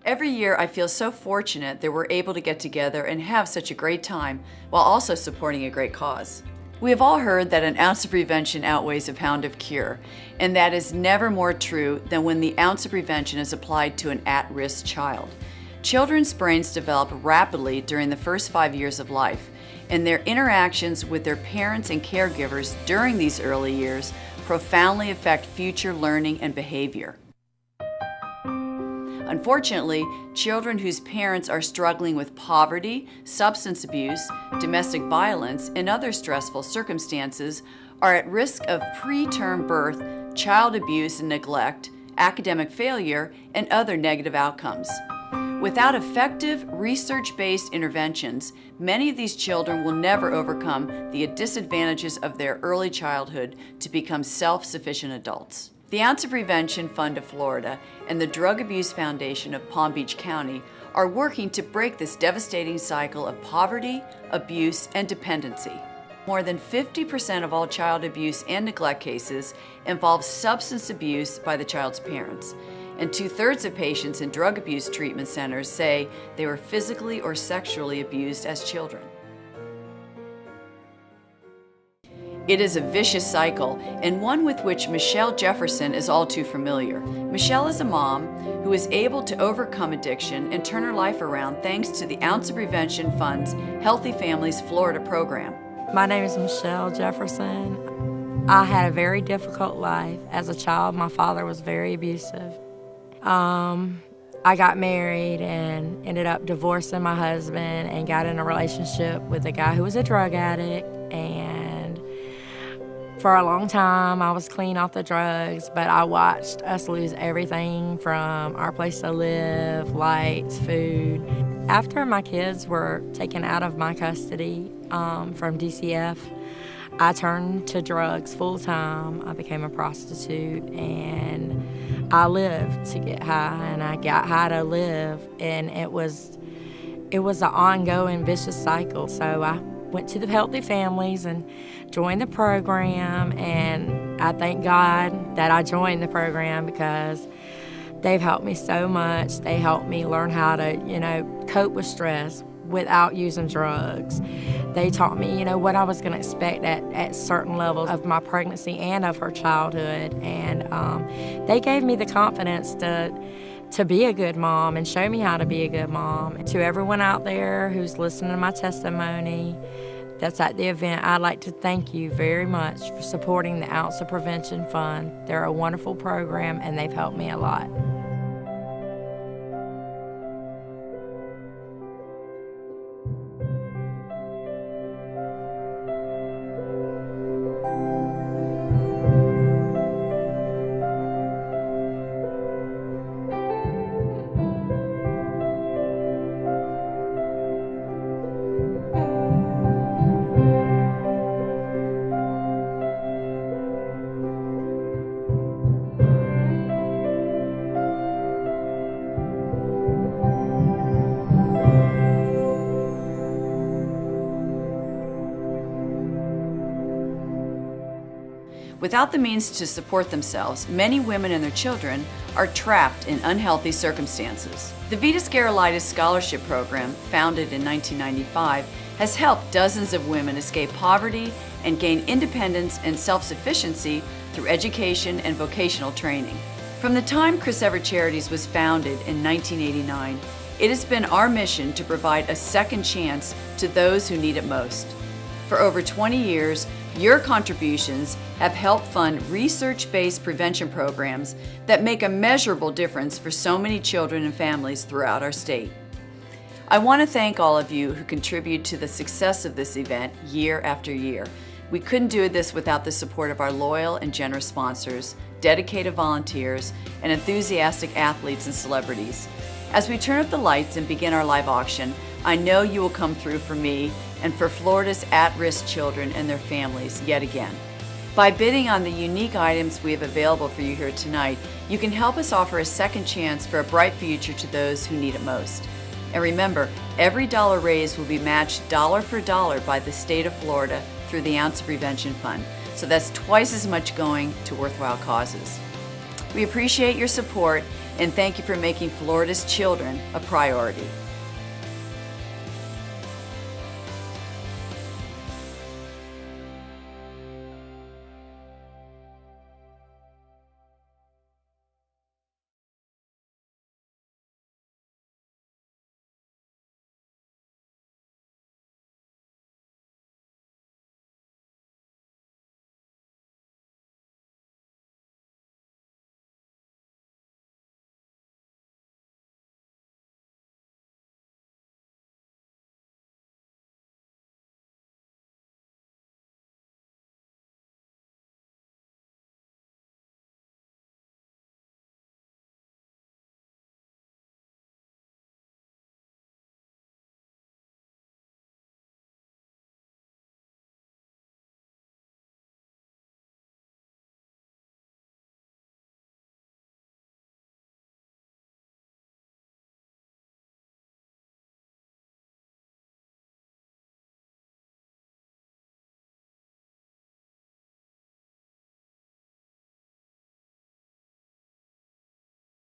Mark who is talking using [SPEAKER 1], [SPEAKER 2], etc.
[SPEAKER 1] Every year I feel so fortunate that we're able to get together and have such a great time while also supporting a great cause. We have all heard that an ounce of prevention outweighs a pound of cure, and that is never more true than when the ounce of prevention is applied to an at-risk child. Children's brains develop rapidly during the first 5 years of life, and their interactions with their parents and caregivers during these early years profoundly affect future learning and behavior. Unfortunately, children whose parents are struggling with poverty, substance abuse, domestic violence, and other stressful circumstances are at risk of preterm birth, child abuse and neglect, academic failure, and other negative outcomes. Without effective, research-based interventions, many of these children will never overcome the disadvantages of their early childhood to become self-sufficient adults. The Ounce of Prevention Fund of Florida and the Drug Abuse Foundation of Palm Beach County are working to break this devastating cycle of poverty, abuse, and dependency. More than 50% of all child abuse and neglect cases involve substance abuse by the child's parents, and 2/3 of patients in drug abuse treatment centers say they were physically or sexually abused as children. It is a vicious cycle, and one with which Michelle Jefferson is all too familiar. Michelle is a mom who is able to overcome addiction and turn her life around thanks to the Ounce of Prevention Fund's Healthy Families Florida program.
[SPEAKER 2] My name is Michelle Jefferson. I had a very difficult life. As a child, my father was very abusive. I got married and ended up divorcing my husband and got in a relationship with a guy who was a drug addict, and for a long time, I was clean off the drugs, but I watched us lose everything from our place to live, lights, food. After my kids were taken out of my custody from DCF, I turned to drugs full time. I became a prostitute, and I lived to get high, and I got high to live, and it was an ongoing vicious cycle. So I went to the Healthy Families and joined the program, and I thank God that I joined the program because they've helped me so much. They helped me learn how to, cope with stress without using drugs. They taught me, what I was going to expect at certain levels of my pregnancy and of her childhood, and they gave me the confidence to be a good mom and show me how to be a good mom. To everyone out there who's listening to my testimony that's at the event, I'd like to thank you very much for supporting the Ounce of Prevention Fund. They're a wonderful program, and they've helped me a lot.
[SPEAKER 1] Without the means to support themselves, many women and their children are trapped in unhealthy circumstances. The Vitas Garalitis Scholarship Program, founded in 1995, has helped dozens of women escape poverty and gain independence and self-sufficiency through education and vocational training. From the time Chris Evert Charities was founded in 1989, it has been our mission to provide a second chance to those who need it most. For over 20 years, your contributions have helped fund research-based prevention programs that make a measurable difference for so many children and families throughout our state. I want to thank all of you who contribute to the success of this event year after year. We couldn't do this without the support of our loyal and generous sponsors, dedicated volunteers, and enthusiastic athletes and celebrities. As we turn up the lights and begin our live auction, I know you will come through for me and for Florida's at-risk children and their families yet again. By bidding on the unique items we have available for you here tonight, you can help us offer a second chance for a bright future to those who need it most. And remember, every dollar raised will be matched dollar for dollar by the state of Florida through the Ounce of Prevention Fund. So that's twice as much going to worthwhile causes. We appreciate your support and thank you for making Florida's children a priority.